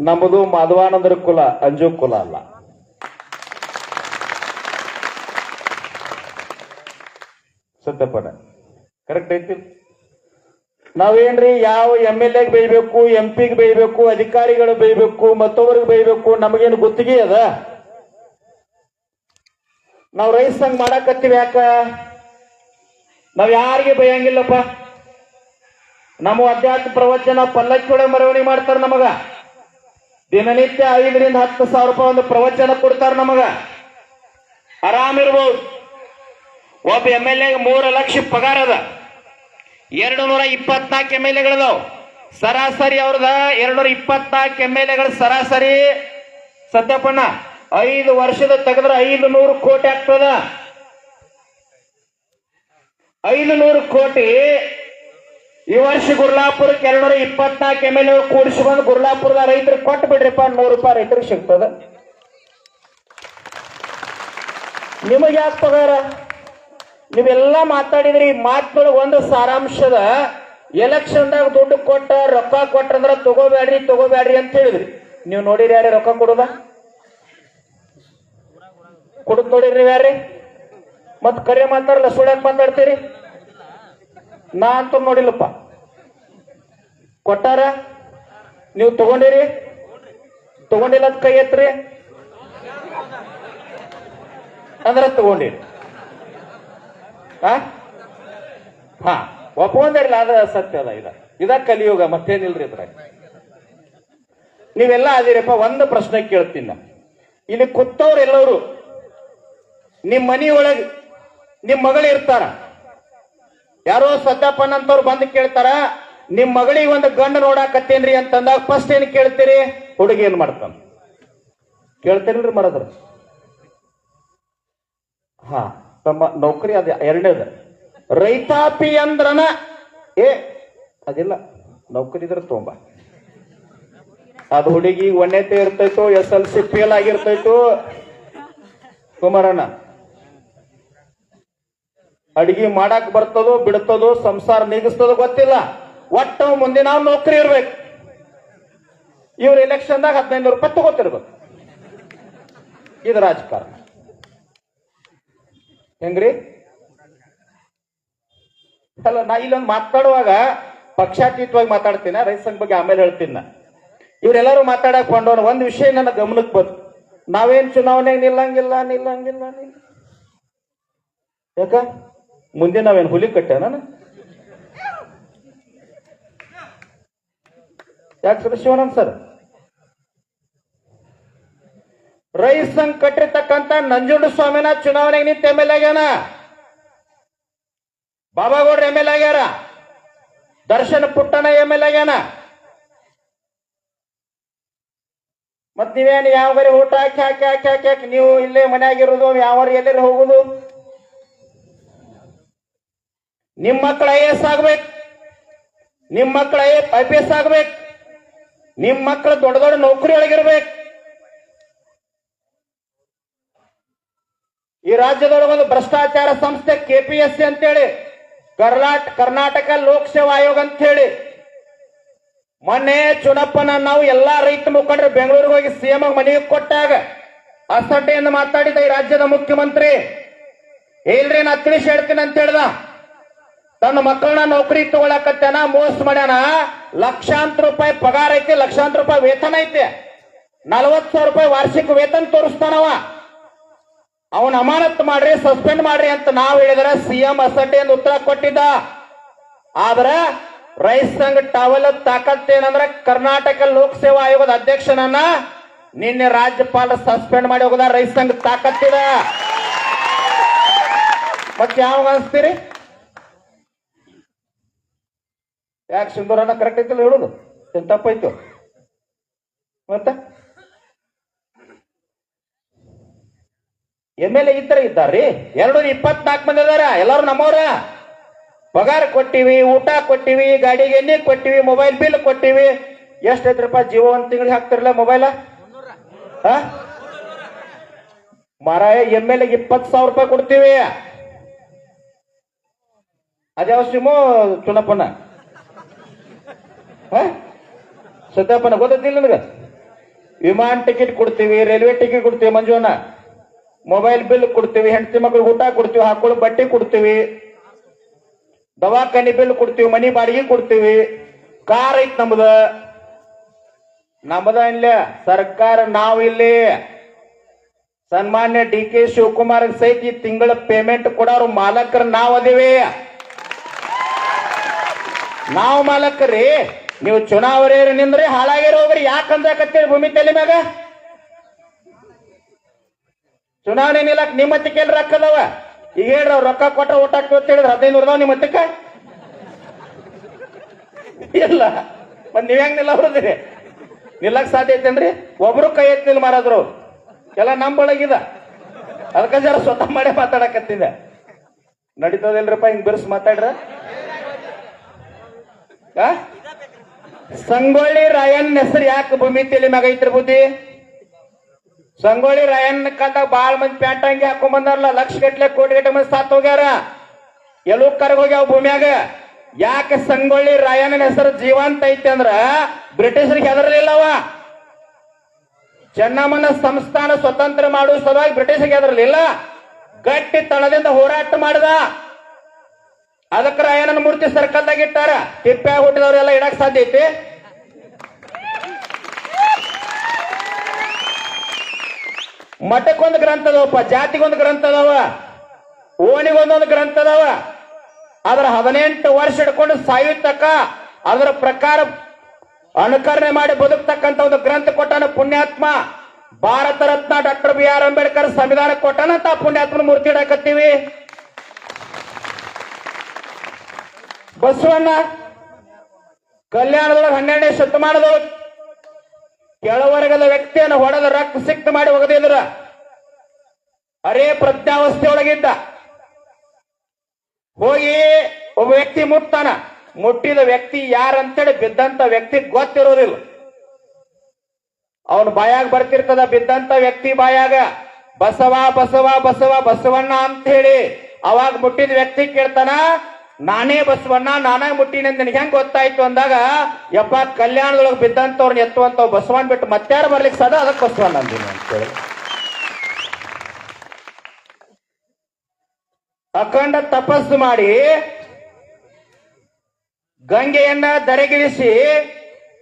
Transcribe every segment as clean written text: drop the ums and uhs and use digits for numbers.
ನಮ್ಮದು ಮಾಧವಾನಂದರ ಕುಲ, ಅಂಜು ಕುಲ ಅಲ್ಲ. ಸತ್ಯಪನ ಕರೆಕ್ಟ್ ಐತಿ. ನಾವೇನ್ರಿ ಯಾವ MLA ಬೈಬೇಕು, MP ಬೈಬೇಕು, ಅಧಿಕಾರಿಗಳು ಬೈಬೇಕು, ಮತ್ತೊಬ್ಬರಿಗೆ ಬೈಬೇಕು, ನಮಗೇನು ಗುತ್ತಿಗೆ ಅದ? ನಾವು ರೈತ ಸಂಘ ಮಾಡಾಕತ್ತೀವಿ ಯಾಕ? ನಾವ್ ಯಾರಿಗೆ ಬೈಯಂಗಿಲ್ಲಪ್ಪ. ನಮ್ಮ ಅಧ್ಯಾತ್ಮ ಪ್ರವಚನ ಪಲ್ಲಕ್ಕಿ ಒಳಗೆ ಮೆರವಣಿಗೆ ಮಾಡ್ತಾರ. ನಮಗ ದಿನನಿತ್ಯ 5 ರಿಂದ 10 ಸಾವಿರ ರೂಪಾಯಿ ಒಂದು ಪ್ರವಚನ ಕೊಡ್ತಾರ. ನಮಗ ಆರಾಮಿರ್ಬೋದು. ಒಬ್ಬ MLA 3 ಲಕ್ಷ ಪಗಾರ ಅದ. 224 MLAಗಳದಾವ್. ಸರಾಸರಿ ಅವ್ರದ 224 MLAಗಳ ಸರಾಸರಿ ಸತ್ಯಪಣ್ಣ 5 ವರ್ಷದ ತೆಗೆದ್ರೆ 500 ಕೋಟಿ ಆಗ್ತದ. 500 ಕೋಟಿ. ಈ ವರ್ಷ ಗುರ್ಲಾಪುರಕ್ಕೆ 224 MLA ಕೂಡಿಸಿ ಬಂದು ಗುರ್ಲಾಪುರದ ರೈತರಿಗೆ ಕೊಟ್ಟು ಬಿಡ್ರಿಪ್ಪ, 100 ರೂಪಾಯಿ ರೈತರಿಗೆ ಸಿಗ್ತದ. ನಿಮಗೆ ಯಾಕೆ ಪಗಾರ? ನೀವೆಲ್ಲ ಮಾತಾಡಿದ್ರಿ. ಮಾತುಗಳು ಒಂದು ಸಾರಾಂಶದ ಎಲೆಕ್ಷನ್ದಾಗ ದುಡ್ಡು ಕೊಟ್ಟ ರೊಕ್ಕ ಕೊಟ್ರಂದ್ರ ತಗೋಬೇಡ್ರಿ ಅಂತ ಹೇಳಿದ್ರಿ. ನೀವು ನೋಡಿರಿ ಯಾರೇ ರೊಕ್ಕ ಕೊಡುದ? ಕೊಡುದ್ ನೋಡಿರಿ ಯಾರೇ? ಮತ್ ಕರೆ ಮಾತಾಡಲ್ಲ, ಸುಳ್ಯಾಕ್ ಮಾತಾಡ್ತೀರಿ? ನಾ ಅಂತ ನೋಡಿಲ್ಲಪ್ಪ. ಕೊಟ್ಟಾರ? ನೀವು ತಗೊಂಡಿರಿ? ತಗೊಂಡಿಲ್ಲ ಅಂತ ಕೈ ಎತ್ರಿ ಅಂದ್ರ ತಗೊಂಡಿರಿ. ಹಾ ಒಪ್ಕೊಂಡಿರಲ್ಲ, ಅದ ಸತ್ಯ ಅದ. ಇದ ಕಲಿಯುಗ, ಮತ್ತೇನಿಲ್ರಿ ಇದ್ರ. ನೀವೆಲ್ಲ ಅದಿರಪ್ಪ. ಒಂದು ಪ್ರಶ್ನೆ ಕೇಳ್ತೀನಿ ನಾ. ಇಲ್ಲಿ ಕೂತವ್ರು ಎಲ್ಲವರು ನಿಮ್ ಮನಿ ಒಳಗೆ ನಿಮ್ ಮಗಳು ಇರ್ತಾರ. ಯಾರೋ ಸತ್ಯಪ್ಪನ್ ಅಂತವ್ರು ಬಂದು ಕೇಳ್ತಾರ, ನಿಮ್ ಮಗಳಿಗೆ ಒಂದು ಗಂಡು ನೋಡಾಕತ್ತೇನ್ರಿ ಅಂತಂದಾಗ ಫಸ್ಟ್ ಏನ್ ಕೇಳ್ತೀರಿ? ಹುಡುಗಿ ಏನ್ ಮಾಡ್ತಾನ ಕೇಳ್ತೀರಿಲ್ರಿ ಮರದ್ರ? ಹಾ, ತಮ್ಮ ನೌಕರಿ ಅದ. ಎರಡನೇದ ರೈತಾಪಿ ಅಂದ್ರನ ಅದಿಲ್ಲ, ನೌಕರಿ ಇದ್ರ ತೊಂಬ. ಅದು ಹುಡುಗಿ ಒಣ್ಣೆತೆ ಇರ್ತೈತೋ, SLC ಫೇಲ್ ಆಗಿರ್ತೈತೋ, ಕುಮಾರಣ್ಣ ಅಡಿಗೆ ಮಾಡಕ್ ಬರ್ತದೋ ಬಿಡ್ತದೋ, ಸಂಸಾರ ನೀಗಿಸ್ತದೋ ಗೊತ್ತಿಲ್ಲ. ಒಟ್ಟು ಮುಂದೆ ನಾವು ನೌಕರಿ ಇರ್ಬೇಕು. ಇವ್ರ ಎಲೆಕ್ಷನ್ದಾಗ 1500 ರೂಪಾಯಿ ತಗೋತಿರ್ಬೇಕು. ಇದು ರಾಜಕಾರಣ ಹೆಂಗ್ರಿ? ಅಲ್ಲ, ನಾ ಇಲ್ಲೊಂದು ಮಾತಾಡುವಾಗ ಪಕ್ಷಾತೀತವಾಗಿ ಮಾತಾಡ್ತೀನಿ. ರೈತ ಸಂಘ ಬಗ್ಗೆ ಆಮೇಲೆ ಹೇಳ್ತೀನಿ. ನಾ ಇವರೆಲ್ಲರೂ ಮಾತಾಡಕ್ ಕೊಂಡವನು ಒಂದು ವಿಷಯ ನನ್ನ ಗಮನಕ್ಕೆ ಬಂತು. ನಾವೇನ್ ಚುನಾವಣೆಗೆ ನಿಲ್ಲಂಗಿಲ್ಲ. ಯಾಕ? ಮುಂದೆ ನಾವೇನು ಹುಲಿ ಕಟ್ಟೆ ನಾನು? ಯಾಕೆ ಸರ್ ಶಿವಾನಂದ್ ಸರ್? ರೈತ ಸಂಘ ಕಟ್ಟಿರ್ತಕ್ಕಂಥ ನಂಜುಂಡ ಸ್ವಾಮಿನ ಚುನಾವಣೆಗೆ ನಿಂತ MLA ಆಗ್ಯಾನ. ಬಾಬಾಗೌಡ್ರ MLA ಆಗ್ಯಾರ. ದರ್ಶನ ಪುಟ್ಟಣ MLA ಆಗ್ಯಾನ. ಮತ್ ನೀವೇನು ಯಾವ ಬರೀ ಊಟ ಹಾಕಿ ನೀವು ಇಲ್ಲೇ ಮನೆಯಾಗಿರೋದು, ಯಾವ ಎಲ್ಲರೂ ಹೋಗುದು? ನಿಮ್ಮ ಮಕ್ಕಳು IAS ಆಗ್ಬೇಕು, ನಿಮ್ಮ ಮಕ್ಕಳು IPS ಆಗ್ಬೇಕು, ನಿಮ್ಮ ಮಕ್ಕಳು ದೊಡ್ಡ ದೊಡ್ಡ ನೌಕರಿ ಒಳಗಿರ್ಬೇಕು. ಈ ರಾಜ್ಯದೊಳಗೆ ಒಂದು ಭ್ರಷ್ಟಾಚಾರ ಸಂಸ್ಥೆ KPSC ಅಂತೇಳಿ, ಕರ್ನಾಟಕ ಲೋಕಸೇವಾ ಆಯೋಗ ಅಂತ ಹೇಳಿ, ಮೊನ್ನೆ ಚುನಪ್ಪನ ನಾವು ಎಲ್ಲಾ ರೈತ ಮುಖಂಡರು ಬೆಂಗಳೂರಿಗೆ ಹೋಗಿ CM ಮನೆಗೆ ಕೊಟ್ಟಾಗ ಅಸಡ್ಡೆಯಿಂದ ಮಾತಾಡಿದ ಈ ರಾಜ್ಯದ ಮುಖ್ಯಮಂತ್ರಿ, ಇಲ್ರಿ ನಾ ತಿಳಿಸಿ ಹೇಳ್ತೀನಿ ಅಂತ ಹೇಳ್ದ. ತನ್ನ ಮಕ್ಕಳನ್ನ ನೌಕರಿ ತಗೊಳಕತ್ತಾನ, ಮೋಸ ಮಾಡ್ಯಾನ. ಲಕ್ಷಾಂತರ ರೂಪಾಯಿ ಪಗಾರ ಐತಿ, ಲಕ್ಷಾಂತರ ರೂಪಾಯಿ ವೇತನ ಐತಿ, 40,000 ರೂಪಾಯಿ ವಾರ್ಷಿಕ ವೇತನ ತೋರಿಸ್ತಾನವ. ಅವನ್ ಅಮಾನತ್ ಮಾಡ್ರಿ, ಸಸ್ಪೆಂಡ್ ಮಾಡ್ರಿ ಅಂತ ನಾವು ಹೇಳಿದ್ರೆ CM ಅಸಡ್ಡೆಯಿಂದ ಉತ್ತರ ಕೊಟ್ಟಿದ್ದ. ಆದ್ರೆ ರೈತ ಸಂಘ ಟಾವಲ್ ತಾಕತ್ತೇನಂದ್ರೆ ಕರ್ನಾಟಕ ಲೋಕಸೇವಾ ಆಯೋಗದ ಅಧ್ಯಕ್ಷನನ್ನ ನಿನ್ನೆ ರಾಜ್ಯಪಾಲ ಸಸ್ಪೆಂಡ್ ಮಾಡಿ ಹೋಗದ ರೈತ ಸಂಘ ತಾಕತ್ತಿದ. ಮತ್ತೆ ಯಾವಾಗ ಅನ್ಸ್ತೀರಿ? ಯಾಕೆ ಸಿಂಧೂರನ್ನ ಕರೆಕ್ಟ್ ಐತಿಲ್ಲ ಹೇಳುದು? ಏನ್ ತಪ್ಪಾಯ್ತು? ಮತ್ತೆ MLA ಇದ್ದಾರ್ರಿ 224 ಮಂದಿ ಅದಾರ. ಎಲ್ಲಾರು ನಮ್ಮವ್ರ. ಪಗಾರ ಕೊಟ್ಟಿವಿ, ಊಟ ಕೊಟ್ಟಿವಿ, ಗಾಡಿಗೆ ಎಣ್ಣೆ ಕೊಟ್ಟಿವಿ, ಮೊಬೈಲ್ ಬಿಲ್ ಕೊಟ್ಟಿವಿ. ಎಷ್ಟೈತಿ ರೂಪಾಯಿ ಜೀವ ಒಂದ್ ತಿಂಗಳಿಗೆ ಹಾಕ್ತಿರಲ್ಲ ಮೊಬೈಲ? ಮಾರಾಯ MLA 20,000 ರೂಪಾಯಿ ಕೊಡ್ತೀವಿ. ಅದ್ಯಾವ ಸಿಮು ಚುನಪ್ಪನ? ಸತ್ಯಪ್ಪನ ಗೊತ್ತಿಲ್ಲ ನನಗ. ವಿಮಾನ ಟಿಕೆಟ್ ಕೊಡ್ತೀವಿ, ರೈಲ್ವೆ ಟಿಕೆಟ್ ಕೊಡ್ತೀವಿ, ಮಂಜುವಣ್ಣ ಮೊಬೈಲ್ ಬಿಲ್ ಕೊಡ್ತೀವಿ, ಹೆಂಡತಿ ಮಕ್ಳಿಗೆ ಊಟ ಕೊಡ್ತೀವಿ, ಹಾಕೊಳ್ಳೋ ಬಟ್ಟೆ ಕೊಡ್ತೀವಿ, ದವಾಖಾನಿ ಬಿಲ್ ಕೊಡ್ತೀವಿ, ಮನಿ ಬಾಡಿಗೆ ಕೊಡ್ತೀವಿ, ಕಾರ್ ಐತ್ ನಮ್ಮದ ಇಲ್ಲ ಸರ್ಕಾರ. ನಾವಿಲ್ಲಿ ಸನ್ಮಾನ್ಯ ಡಿ ಕೆ ಶಿವಕುಮಾರ್ ಸಹಿತ ಈ ತಿಂಗಳ ಪೇಮೆಂಟ್ ಕೊಡೋರು ಮಾಲಕರು ನಾವ್ ಅದೇವಿ. ನಾವು ಮಾಲಕರಿ, ನೀವು ಚುನಾವಣೆ ನಿಂದ್ರಿ ಹಾಳಾಗಿರೋ ಹೋಗ್ರಿ. ಯಾಕಂದ್ರಕತ್ತೀರಿ ಭೂಮಿ ತಲೆ ಮ್ಯಾಗ? ಚುನಾವಣೆ ನಿಲ್ಲಕ್ ನಿಮ್ಮ ಹತ್ತಿರ ಕೇಳಿ ರೊಕ್ಕ ಅದಾವ. ಈಗ ಹೇಳ್ರಿ, ಅವ್ರು ರೊಕ್ಕ ಕೊಟ್ಟ ಊಟ ಹಾಕ್ತೀವಿ ಅಂತ ಹೇಳಿದ್ರೆ 15 ಅದಾವ ನಿಮ್ಮ ಹತ್ತಕ್ಕ ಇಲ್ಲ. ಮತ್ ನೀವ್ ಹೆಂಗ್ ನಿಲ್ಲವ್ರದಿರಿ? ನಿಲ್ಲಕ್ ಸಾಧ್ಯ ಐತೇನ್ರಿ? ಒಬ್ರು ಕೈ ಎತ್ತಿಲ್ಲ ಮಾರಾದ್ರು ಎಲ್ಲ ನಮ್ಮೊಳಗಿದ. ಅದಕ್ಕೆ ಜರ ಸ್ವತಃ ಮಾಡೇ ಮಾತಾಡಕತ್ತಿದ್ದೆ. ನಡೀತದಿಲ್ರಪ್ಪ ಹಿಂಗ್ ಬಿರ್ಸ್ ಮಾತಾಡ್ರ. ಸಂಗೊಳ್ಳಿ ರಾಯಣ್ಣ ಹೆಸರು ಯಾಕೆ ಭೂಮಿ ತಲೆ ಮ್ಯಾಗ ಐತ್ರಿ ಬುದ್ಧಿ? ಸಂಗೊಳ್ಳಿ ರಾಯಣ್ಣ ಕಾಲದಾಗ ಬಾಳ ಮಂದಿ ಪ್ಯಾಂಟ್ ಅಂಗಿ ಹಾಕೊಂಡ್ ಬಂದಾರಲ್ಲ, ಲಕ್ಷ ಗಟ್ಲೆ ಕೋಟಿ ಗಟ್ಟಲೆ ಮಂದಿ ಸಾತ್ ಹೋಗ್ಯಾರ, ಎಲ್ಲೂ ಕರ್ಗ ಹೋಗ್ಯಾವ ಭೂಮಿಯಾಗ. ಯಾಕೆ ಸಂಗೊಳ್ಳಿ ರಾಯಣ್ಣನ ಹೆಸರು ಜೀವಂತ ಐತಿ ಅಂದ್ರ ಬ್ರಿಟಿಷರಿಗೆ ಹೆದರ್ಲಿಲ್ಲವ. ಚೆನ್ನಮ್ಮನ ಸಂಸ್ಥಾನ ಸ್ವತಂತ್ರ ಮಾಡುವ ಸಲುವಾಗಿ ಬ್ರಿಟಿಷರಿಗೆ ಹೆದರ್ಲಿಲ್ಲ, ಗಟ್ಟಿ ತಳದಿಂದ ಹೋರಾಟ ಮಾಡಿದ. ಅದಕ್ಕೆ ರಾಯಣ್ಣನ ಮೂರ್ತಿ ಸರ್ಕಲ್ದಾಗ ಇಟ್ಟಾರ. ತಿಪ್ಪ್ಯಾಗ ಹುಟ್ಟಿದವ್ರೆಲ್ಲ ಇಡಕ್ ಸಾಧ್ಯ ಐತಿ? ಮಠಕ್ಕೊಂದು ಗ್ರಂಥ ಅದಾವಪ್ಪ, ಜಾತಿಗೊಂದು ಗ್ರಂಥ ಅದಾವ, ಓಣಿಗೊಂದೊಂದು ಗ್ರಂಥ ಅದಾವ. ಅದ್ರ 18 ವರ್ಷ ಹಿಡ್ಕೊಂಡು ಸಾಯುತ್ತಕ್ಕ ಅದರ ಪ್ರಕಾರ ಅನುಕರಣೆ ಮಾಡಿ ಬದುಕ್ತಕ್ಕಂಥ ಒಂದು ಗ್ರಂಥ ಕೊಟ್ಟಾನ ಪುಣ್ಯಾತ್ಮ. Bharat Ratna doctor B R Ambedkar ಸಂವಿಧಾನ ಕೊಟ್ಟಾನಂತ ಪುಣ್ಯಾತ್ಮನ ಮೂರ್ತಿ ಇಡಕತ್ತೀವಿ. ಬಸವಣ್ಣ ಕಲ್ಯಾಣದೊಳಗೆ 12ನೇ ಶತಮಾನದೊಳಗೆ ಕೆಳವರ್ಗದ ವ್ಯಕ್ತಿಯನ್ನು ಹೊಡೆದ ರಕ್ತ ಸಿಕ್ತ ಮಾಡಿ ಒಗದಿದ್ರ. ಅರೇ ಪ್ರಜ್ಞಾವಸ್ಥೆಯೊಳಗಿದ್ದ. ಹೋಗಿ ಒಬ್ಬ ವ್ಯಕ್ತಿ ಮುಟ್ತಾನ. ಮುಟ್ಟಿದ ವ್ಯಕ್ತಿ ಯಾರಂತೇಳಿ ಬಿದ್ದಂತ ವ್ಯಕ್ತಿ ಗೊತ್ತಿರೋದಿಲ್ಲ. ಅವನು ಬಾಯಾಗ ಬರ್ತಿರ್ತದ. ಬಿದ್ದಂತ ವ್ಯಕ್ತಿ ಬಾಯಾಗ ಬಸವ ಬಸವ ಬಸವ ಬಸವಣ್ಣ ಅಂತ ಹೇಳಿ ಅವಾಗ ಮುಟ್ಟಿದ ವ್ಯಕ್ತಿ ಕೇಳ್ತಾನ, ನಾನೇ ಬಸವಣ್ಣ, ನಾನೇ ಮುಟ್ಟಿನ ನಿನಗೆ ಹೆಂಗ್ ಗೊತ್ತಾಯ್ತು ಅಂದಾಗ, ಯಪ್ಪ ಕಲ್ಯಾಣದೊಳಗೆ ಬಿದ್ದಂತವ್ರನ್ನ ಎತ್ತುವಂತ ಬಸವಣ್ಣ ಬಿಟ್ಟು ಮತ್ತಾರು ಬರ್ಲಿಕ್ಕೆ ಸದಾ ಅದಕ್ಕೆ ಬಸವಣ್ಣ ಅಂತೀನಿ ಅಂತೇಳಿ ಅಖಂಡ ತಪಸ್ಸು ಮಾಡಿ ಗಂಗೆಯನ್ನ ಧರೆಗಿಳಿಸಿ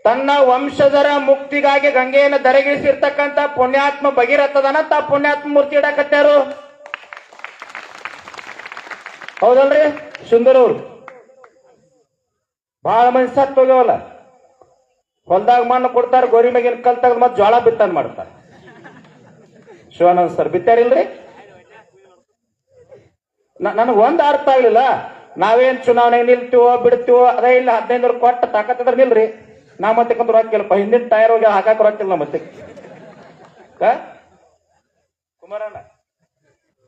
ತನ್ನ ವಂಶಜರ ಮುಕ್ತಿಗಾಗಿ ಗಂಗೆಯನ್ನು ಧರೆಗಿಳಿಸಿರ್ತಕ್ಕಂಥ ಪುಣ್ಯಾತ್ಮ ಭಗೀರಥದನಂತ ಪುಣ್ಯಾತ್ಮ ಮೂರ್ತಿ ಇಡಕತ್ಯಾರು. ಹೌದಲ್ರಿ? ಸುಂದರವ್ರು ಬಹಳ ಮಂದಿ ಸತ್ತು ಹೋಗ್ಯವಲ್ಲ. ಹೊಲ್ದಾಗ ಮಣ್ಣು ಕೊಡ್ತಾರ, ಗೋರಿ ಮ್ಯಾಗಿನ ಕಲ್ ತೆಗೆದು ಮತ್ತೆ ಜೋಳ ಬಿತ್ತನ್ ಮಾಡ್ತಾರ. ಶಿವಾನಂದ್ ಸರ್ ಬಿತ್ತಾರಿಲ್ರಿ? ನನಗೆ ಒಂದ್ ಅರ್ಥ ಆಗ್ಲಿಲ್ಲ. ನಾವೇನ್ ಚುನಾವಣೆಗೆ ನಿಲ್ತೀವೋ ಬಿಡ್ತೀವೋ ಅದೇ ಇಲ್ಲ. 15 ಕೊಟ್ಟ ತಾಕತ್ತಿದ್ರೆ ನಿಲ್ರಿ. ನಾ ಮತ್ತೆ ರೊಕ್ಕಿಲ್ಲಪ್ಪ. ಹಿಂದಿನ ಟೈರ್ ಹೋಗಿ ಹಾಕಕ್ ರೊಕ್ಕಿಲ್ಲ ಮತ್ತೆ ಕುಮಾರಣ್ಣ.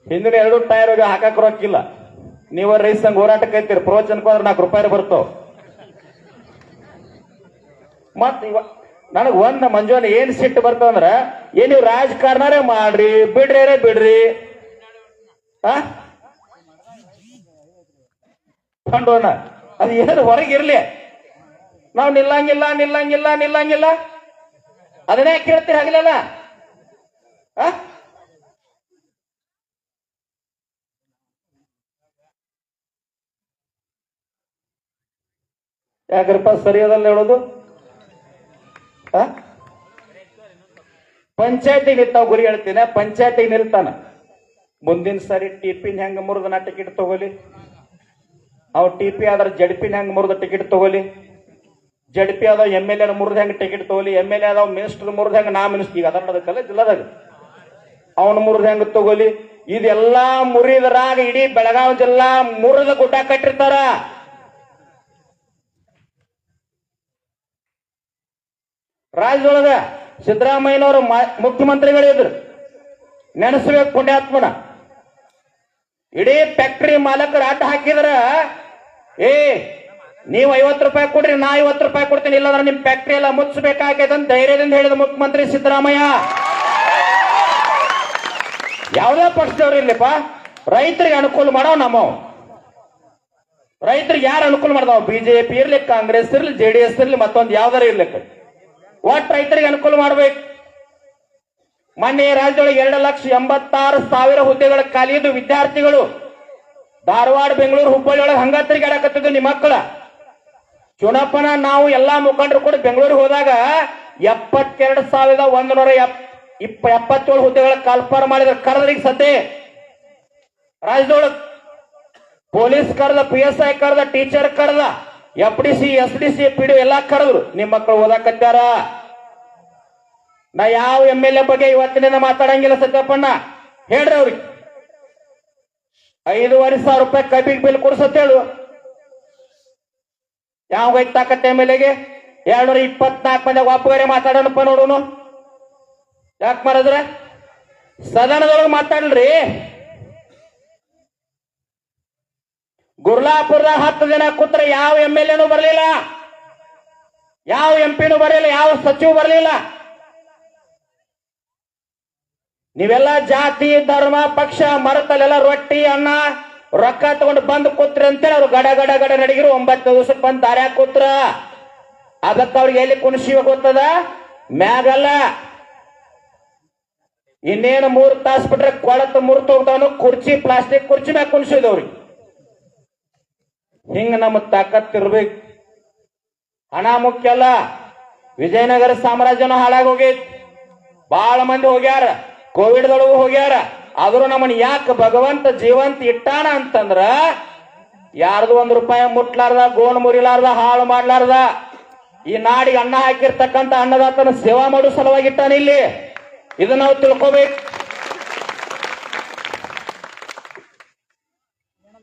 ಹಿಂದಿನ 2 ಟೈರ್ ಹೋಗಿ ಹಾಕಕ್ ರೊಕ್ಕಿಲ್ಲ. ನೀವ ರೈಸ್ ಸಂಘ ಹೋರಾಟಕ್ಕೆ ಐತಿರಿ, ಪ್ರವಚನಕ್ಕೆ ಹೋದ್ರೆ 4 ರೂಪಾಯಿ ಬರ್ತಾವ. ಮತ್ ನನಗ್ ಒಂದ್ ಮಂಜುವನ್ನ ಏನ್ ಸಿಟ್ಟು ಬರ್ತಾವಂದ್ರ, ಏನ್ ನೀವು ರಾಜಕಾರಣರೇ ಮಾಡ್ರಿ, ಬಿಡ್ರಿ ಕಂಡೋಣ. ಅದು ಏನು ಹೊರಗಿರ್ಲಿ, ನಾವು ನಿಲ್ಲಂಗಿಲ್ಲ ನಿಲ್ಲಂಗಿಲ್ಲ ನಿಲ್ಲಂಗಿಲ್ಲ ಅದನ್ನೇ ಕೇಳ್ತೀರಿ ಹಗಲೆಲ್ಲ. ಯಾಕ್ರಪ್ಪ ಸರಿಯಾದಲ್ಲ ಹೇಳೋದು? ಪಂಚಾಯತಿಗೆ ನಿಂತಾವ್ ಗುರಿ ಹೇಳ್ತೀನಿ. ಪಂಚಾಯತಿಗೆ ನಿಲ್ತಾನ. ಮುಂದಿನ ಸರಿ ಟಿಪಿನ್ ಹೆಂಗ ಮುರಿದ ಟಿಕೆಟ್ ತಗೋಲಿ, ಅವ್ ಟಿಪಿ ಆದ್ರ ಜಡ್ಪಿನ ಹೆಂಗ್ ಮುರಿದ ಟಿಕೆಟ್ ತಗೋಲಿ, ಜಡ್ಪಿ ಆದವ್ MLA ಮುರಿದ ಹೆಂಗ್ ಟಿಕೆಟ್ ತಗೋಲಿ, MLA ಆದವ್ ಮಿನಿಸ್ಟರ್ ಮುರಿದ ಹೆಂಗ್, ನಾ ಮಿನಿಸ್ಟರ್ ಈಗ ಅದನ್ನದಕ್ಕಲ್ಲ ಜಿಲ್ಲಾದಾಗ ಅವನು ಮುರಿದ ಹೆಂಗ್ ತಗೋಲಿ. ಇದೆಲ್ಲಾ ಮುರಿದರಾಗ ಇಡೀ ಬೆಳಗಾವಿ ಜಿಲ್ಲಾ ಮುರಿದ ಗುಡ್ಡ ಕಟ್ಟಿರ್ತಾರ. ರಾಜ್ಯದೊಳಗ ಸಿದ್ದರಾಮಯ್ಯನವರು ಮುಖ್ಯಮಂತ್ರಿಗಳಿದ್ರು, ನೆನೆಸ್ಬೇಕು ಪುಣ್ಯಾತ್ಮನ. ಇಡೀ ಫ್ಯಾಕ್ಟರಿ ಮಾಲಕರು ಅಡ್ಡ ಹಾಕಿದ್ರ, ನೀವು 50 ರೂಪಾಯಿ ಕೊಡ್ರಿ, ನಾ 50 ರೂಪಾಯಿ ಕೊಡ್ತೀನಿ, ಇಲ್ಲಾಂದ್ರೆ ನಿಮ್ ಫ್ಯಾಕ್ಟರಿ ಎಲ್ಲ ಮುಚ್ಚಬೇಕಾಗೈತೆ ಅಂತ ಧೈರ್ಯದಿಂದ ಹೇಳಿದ ಮುಖ್ಯಮಂತ್ರಿ ಸಿದ್ದರಾಮಯ್ಯ. ಯಾವುದೇ ಪಕ್ಷದವ್ರು ಇರ್ಲಿಪ್ಪ, ರೈತರಿಗೆ ಅನುಕೂಲ ಮಾಡೋ ನಮ್ಮವ್. ರೈತರಿಗೆ ಯಾರು ಅನುಕೂಲ ಮಾಡ್ದಾವ? ಬಿಜೆಪಿ ಇರ್ಲಿ, ಕಾಂಗ್ರೆಸ್ ಇರ್ಲಿ, JDS ಇರ್ಲಿ, ಮತ್ತೊಂದು ಯಾವ್ದಾರ ಇರ್ಲಿಕ್ಕೆ, ಒಟ್ಟು ರೈತರಿಗೆ ಅನುಕೂಲ ಮಾಡ್ಬೇಕು. ಮೊನ್ನೆ ರಾಜ್ಯದೊಳಗೆ 2,86,000 ಹುದ್ದೆಗಳ ಖಾಲಿ ಇದ್ದು ವಿದ್ಯಾರ್ಥಿಗಳು ಧಾರವಾಡ, ಬೆಂಗಳೂರು, ಹುಬ್ಬಳ್ಳಿ ಒಳಗೆ ಹಂಗ ತಿರುಗಾಡಕತ್ತಿದ್ದು ನಿಮ್ಮ ಮಕ್ಕಳ. ಚುನಾಪನ ನಾವು ಎಲ್ಲಾ ಮುಖಂಡರು ಕೂಡ ಬೆಂಗಳೂರಿಗೆ ಹೋದಾಗ 72,177 ಹುದ್ದೆಗಳ ಕಾಲ್ಪಾರ ಮಾಡಿದ್ರೆ ಕರೆದ್ರಿಗೆ ಸದ್ಯ ರಾಜ್ಯದೊಳಗೆ ಪೊಲೀಸ್ ಕರೆದ, PSI ಕರೆದ, ಟೀಚರ್ ಕರೆದ, FDC, SDC, PDO ಎಲ್ಲಾ ಕರೆದ್ರು. ನಿಮ್ಮ ಮಕ್ಕಳು ಓದಾಕತ್ತಾರ. ನಾ ಯಾವ MLA ಬಗ್ಗೆ ಇವತ್ತಿನಿಂದ ಮಾತಾಡಂಗಿಲ್ಲ. ಸತ್ಯಪ್ಪಣ್ಣ ಹೇಳ್ರಿ ಅವ್ರಿಗೆ 5,500 ರೂಪಾಯಿ ಕಬ್ಬಿಗೆ ಬಿಲ್ ಕೊಡ್ಸತ್ತೇಳು. ಯಾವ ತಾಕತ್ತೆ MLAಗೆ 224 ಮಂದಿ ಒಬ್ಬರೇ ಮಾತಾಡೋಣಪ್ಪ ನೋಡೋನು. ಯಾಕೆ ಮಾಡಿದ್ರೆ ಸದನದೊಳಗೆ ಮಾತಾಡ್ರಿ. ಗುರ್ಲಾಪುರದಾಗ 10 ದಿನ ಕೂತ್ರ ಯಾವ MLAನೂ ಬರಲಿಲ್ಲ, ಯಾವ MP ನೂ ಬರಲಿಲ್ಲ, ಯಾವ ಸಚಿವ ಬರಲಿಲ್ಲ. ನೀವೆಲ್ಲ ಜಾತಿ, ಧರ್ಮ, ಪಕ್ಷ ಮರತಲ್ಲೆಲ್ಲ ರೊಟ್ಟಿ, ಅನ್ನ, ರೊಕ್ಕ ತಗೊಂಡು ಬಂದು ಕೂತ್ರಿ ಅಂತೇಳಿ ಅವ್ರು ಗಡ ಗಡ ಗಡ ನಡಿಗಿರು 9 ದಿವಸಕ್ಕೆ ಬಂದು ದಾರ್ಯಾಗ ಕೂತ್ರ. ಅದಕ್ಕೆ ಅವ್ರಿಗೆ ಎಲ್ಲಿ ಕುಣಿಸಿವ ಗೊತ್ತದ? ಮ್ಯಾಗಲ್ಲ. ಇನ್ನೇನು 3 ತಾಸು ಬಿಟ್ರೆ ಕೊಳತು ಮುರಿತು ಹೋಗ್ತಾವನು. ಕುರ್ಚಿ, ಪ್ಲಾಸ್ಟಿಕ್ ಕುರ್ಚಿ ಮ್ಯಾಗ ಕುಣಿಸಿದವ್ರಿಗೆ. ಹಿಂಗ ನಮ್ಮ ತಾಕತ್ತಿರ್ಬೇಕು. ಹಣ ಮುಖ್ಯ ಅಲ್ಲ. ವಿಜಯನಗರ ಸಾಮ್ರಾಜ್ಯನ ಹಾಳಾಗೋಗೈತಿ. ಬಹಳ ಮಂದಿ ಹೋಗ್ಯಾರ, ಕೋವಿಡ್ದೊಳಗೂ ಹೋಗ್ಯಾರ. ಆದ್ರೂ ನಮ್ಮನ್ನ ಯಾಕೆ ಭಗವಂತ ಜೀವಂತ ಇಟ್ಟಾನ ಅಂತಂದ್ರ ಯಾರ್ದು 1 ರೂಪಾಯಿ ಮುಟ್ಲಾರ್ದ, ಗೋಣ್ ಮುರಿಲಾರ್ದ, ಹಾಳು ಮಾಡ್ಲಾರ್ದ ಈ ನಾಡಿಗೆ ಅನ್ನ ಹಾಕಿರ್ತಕ್ಕಂಥ ಅನ್ನದಾತನ ಸೇವಾ ಮಾಡೋ ಸಲುವಾಗಿ ಇಟ್ಟಾನ ಇಲ್ಲಿ. ಇದು ನಾವು ತಿಳ್ಕೋಬೇಕು.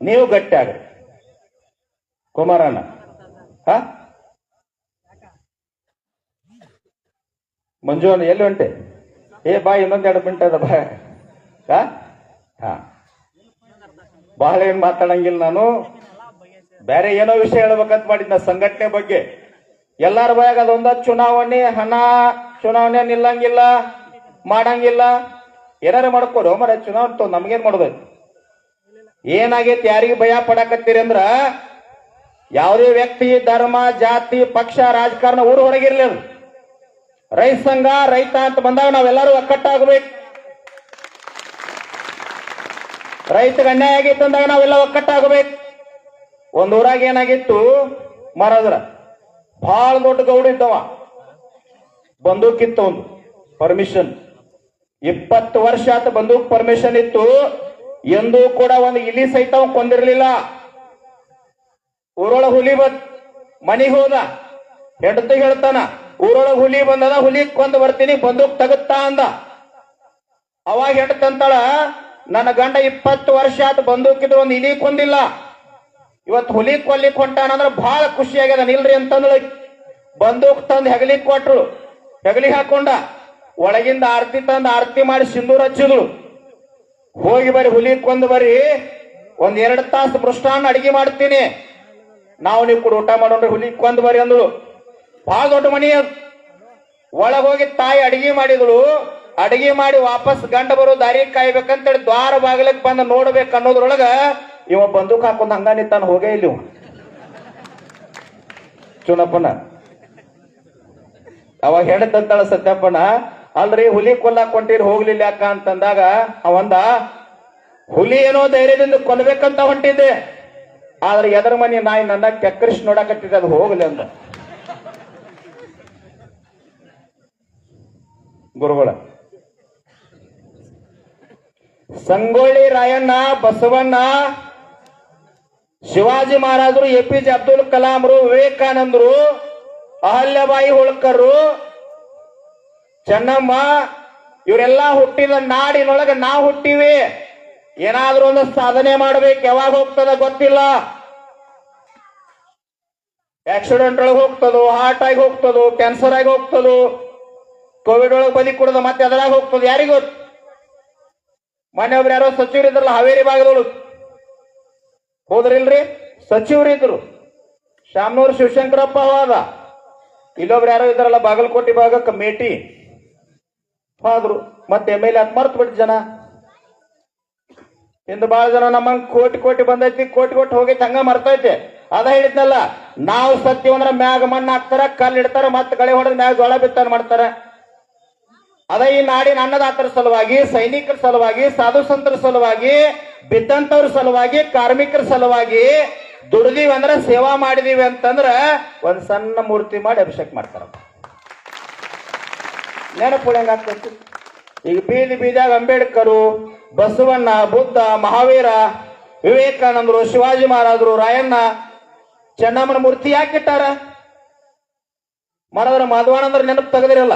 ನೀವು ಗಟ್ಟಿ ಆಗ್ರಿ ಕುಮಾರಣ್ಣ. ಮಂಜು ಎಲ್ಲಿ ಹೊಂಟೆ? ಬಾ, ಇನ್ನೊಂದೆರಡು ಮಿನಿಟ್ ಅದ ಬಾ. ಬಹಳ ಏನ್ ಮಾತಾಡಂಗಿಲ್ಲ ನಾನು. ಬೇರೆ ಏನೋ ವಿಷಯ ಹೇಳ್ಬೇಕಂತ ಮಾಡಿದ್ನ ಸಂಘಟನೆ ಬಗ್ಗೆ. ಎಲ್ಲಾರ ಬಾಯಾಗ ಅದೊಂದ ಚುನಾವಣೆ, ಹಣ, ಚುನಾವಣೆ ನಿಲ್ಲಂಗಿಲ್ಲ, ಮಾಡಂಗಿಲ್ಲ. ಏನಾರ ಮಾಡ್ಕೊಡು ಮರ ಚುನಾವಣೆ ನಮ್ಗೇನ್ ಮಾಡೋದು? ಏನಾಗೈತಿ? ಯಾರಿಗೆ ಭಯ ಪಡಕತ್ತೀರಿ ಅಂದ್ರ ಯಾವುದೇ ವ್ಯಕ್ತಿ, ಧರ್ಮ, ಜಾತಿ, ಪಕ್ಷ, ರಾಜಕಾರಣ ಊರು ಹೊರಗಿರ್ಲಿ. ಅದು ರೈತ ಸಂಘ, ರೈತ ಅಂತ ಬಂದಾಗ ನಾವೆಲ್ಲರೂ ಒಕ್ಕಟ್ಟಾಗಬೇಕು. ರೈತಗೆ ಅನ್ಯಾಯ ಆಗಿತ್ತು ಅಂದಾಗ ನಾವೆಲ್ಲ ಒಕ್ಕಟ್ಟಾಗಬೇಕು. ಒಂದ್ ಊರಾಗ ಏನಾಗಿತ್ತು ಮರದ್ರ ಬಹಳ ದೊಡ್ಡ ಗೌಡ ಇದ್ದವ. ಬಂದೂಕಿತ್ತು ಒಂದು ಪರ್ಮಿಷನ್. 20 ವರ್ಷ ಆತ ಬಂದೂಕ್ ಪರ್ಮಿಷನ್ ಇತ್ತು. ಎಂದೂ ಕೂಡ ಒಂದು ಇಲಿ ಸಹಿತ ಕೊಂದಿರ್ಲಿಲ್ಲ. ಊರೊಳಗೆ ಹುಲಿ ಮನಿಗೆ ಹೋದ, ಹೆಂಡತಿಗೆ ಹೇಳ್ತಾನ, ಊರೊಳಗೆ ಹುಲಿ ಬಂದದ, ಹುಲಿ ಕೊಂದು ಬರ್ತೀನಿ, ಬಂದೂಕ್ ತಗುತ್ತಾ ಅಂದ. ಅವಾಗ ಹೆಂಡತಂತಾಳ, ನನ್ನ ಗಂಡ 20 ವರ್ಷ ಆತ ಬಂದೂಕಿದ್ರು ಒಂದು ಇಲಿ ಕೊಂದಿಲ್ಲ, ಇವತ್ತು ಹುಲಿ ಕೊಲ್ಲಿಕ್ ಹೊಂಟಾನಂದ್ರ ಬಹಳ ಖುಷಿ ಆಗ್ಯದ ನಿಲ್ರಿ ಅಂತಂದ್ರೆ ಬಂದೂಕ್ ತಂದು ಹೆಗಲಿಗೆ ಕೊಟ್ರು. ಹೆಗಲಿಗೆ ಹಾಕೊಂಡ ಒಳಗಿಂದ ಆರತಿ ತಂದು ಆರತಿ ಮಾಡಿ ಸಿಂಧೂರ್ ಹಚ್ಚಿದ್ರು. ಹೋಗಿ ಬರ್ರಿ ಹುಲಿ ಕೊಂದು ಬರ್ರಿ, 1-2 ತಾಸು ಮೃಷ್ಟಾನ್ನ ಅಡಿಗೆ ಮಾಡ್ತೀನಿ, ನಾವು ನೀವು ಕೂಡ ಊಟ ಮಾಡೋಣ್ರಿ, ಹುಲಿ ಕೊಂದು ಬರ್ರಿ ಅಂದಳು. ಬಹಳ ದೊಡ್ಡ ಮನಿ. ಒಳಗೆ ಹೋಗಿ ತಾಯಿ ಅಡಿಗೆ ಮಾಡಿದಳು. ಅಡಿಗೆ ಮಾಡಿ ವಾಪಸ್ ಗಂಡ ಬರೋ ದಾರಿ ಕಾಯ್ಬೇಕಂತೇಳಿ ದ್ವಾರ ಬಾಗಿಲಕ್ಕೆ ಬಂದು ನೋಡ್ಬೇಕು ಅನ್ನೋದ್ರೊಳಗ ಇವ ಬಂದೂಕ್ ಹಾಕೊಂಡ್ ಹಂಗ ನಿಂತಾನ. ಹೋಗೇ ಇಲ್ಲಿ ಚುನಪ್ಪನ. ಅವಾಗ ಹೇಳ್ತಂತಾಳ ಸತ್ಯಪ್ಪನ, ಅಲ್ರಿ ಹುಲಿ ಕೊಲ್ಲಾಕ್ ಹೊಂಟಿರಿ ಹೋಗ್ಲಿಲ್ಲ ಯಾಕ ಅಂತಂದಾಗ ಅವಂದ, ಹುಲಿ ಏನೋ ಧೈರ್ಯದಿಂದ ಕೊಲ್ಬೇಕಂತ ಹೊಂಟಿದ್ದೆ, ಆದ್ರೆ ಎದರ ಮನಿ ನಾಯಿ ನನ್ನ ಕೆಕ್ಕರಿಸಿ ನೋಡಕತ್ತಿದ್ದೆ, ಅದು ಹೋಗ್ಲಿ ಅಂತ. ಗುರುಗಳ ಸಂಗೊಳ್ಳಿ ರಾಯಣ್ಣ, ಬಸವಣ್ಣ, ಶಿವಾಜಿ ಮಹಾರಾಜರು, APJ ಅಬ್ದುಲ್ ಕಲಾಂರು, ವಿವೇಕಾನಂದರು, ಅಹಲ್ಯಬಾಯಿ ಹೋಳ್ಕರು, ಚೆನ್ನಮ್ಮ, ಇವರೆಲ್ಲ ಹುಟ್ಟಿದ ನಾಡಿನೊಳಗೆ ನಾವು ಹುಟ್ಟಿವಿ. ಏನಾದ್ರೂ ಒಂದು ಸಾಧನೆ ಮಾಡ್ಬೇಕು. ಯಾವಾಗ ಹೋಗ್ತದ ಗೊತ್ತಿಲ್ಲ. ಆಕ್ಸಿಡೆಂಟ್ ಒಳಗೆ ಹೋಗ್ತದೋ, ಹಾರ್ಟ್ ಆಗಿ ಹೋಗ್ತದೋ, ಕ್ಯಾನ್ಸರ್ ಆಗಿ ಹೋಗ್ತದೋ, ಕೋವಿಡ್ ಒಳಗೆ ಬಲಿ ಕೊಡೋದು, ಮತ್ತೆ ಅದರಾಗ ಹೋಗ್ತದೆ, ಯಾರಿಗೂ ಗೊತ್ತು. ಮೊನ್ನೆ ಒಬ್ರು ಯಾರೋ ಸಚಿವರು ಇದ್ರಲ್ಲ ಹಾವೇರಿ ಭಾಗದೊಳು, ಹೋದ್ರಿಲ್ರಿ, ಸಚಿವರು ಇದ್ರು. ಶಾಮನೂರು ಶಿವಶಂಕರಪ್ಪ ಹೋದ. ಇಲ್ಲೊಬ್ರು ಯಾರೋ ಇದ್ರಲ್ಲ ಬಾಗಲಕೋಟೆ ಭಾಗ ಕಮೇಟಿ ಹೋದ್ರು. ಮತ್ತೆ MLA ಅಂತ ಮರ್ತು ಬಿಟ್ಟು ಜನ. ಇಂದು ಬಹಳ ಜನ ನಮ್ಮಂಗ್ ಕೋಟಿ ಬಂದೈತಿ, ಕೋಟಿ ಹೋಗೈತಿ, ಹಂಗ ಮರ್ತೈತೆ. ಅದ ಹೇಳಿದ್ನಲ್ಲ, ನಾವು ಸತ್ಯವಂದ್ರ ಮ್ಯಾಗ ಮಣ್ಣು ಹಾಕ್ತಾರ, ಕಲ್ಲು ಇಡ್ತಾರ, ಮತ್ತೆ ಗಳೆ ಹೊಡೆದ್ ಮ್ಯಾಗ ಜೋಳ ಬಿತ್ತಾನ ಮಾಡ್ತಾರ. ಅದ ಈ ನಾಡಿನ ಅನ್ನದಾತರ ಸಲುವಾಗಿ, ಸೈನಿಕರ ಸಲುವಾಗಿ, ಸಾಧು ಸಂತರ ಸಲುವಾಗಿ, ಬಿದ್ದಂತವ್ರ ಸಲುವಾಗಿ, ಕಾರ್ಮಿಕರ ಸಲುವಾಗಿ ದುಡ್ದೀವಿ ಅಂದ್ರೆ, ಸೇವಾ ಮಾಡಿದೀವಿ ಅಂತಂದ್ರ ಒಂದ್ ಸಣ್ಣ ಮೂರ್ತಿ ಮಾಡಿ ಅಭಿಷೇಕ ಮಾಡ್ತಾರ. ನೆನಪು ಹೆಂಗಾಗ್ತೈತಿ? ಈಗ ಬೀದಿ ಬೀದಿಯಾಗ ಅಂಬೇಡ್ಕರು, ಬಸವಣ್ಣ, ಬುದ್ಧ, ಮಹಾವೀರ, ವಿವೇಕಾನಂದರು, ಶಿವಾಜಿ ಮಹಾರಾಜರು, ರಾಯಣ್ಣ, ಚೆನ್ನಮ್ಮನ ಮೂರ್ತಿ ಯಾಕಿಟ್ಟಾರ? ಮಾಡಿದ್ರ ಮಾಧವಾನಂದ್ರ ನೆನಪು ತೆಗೆದಿರಲ್ಲ.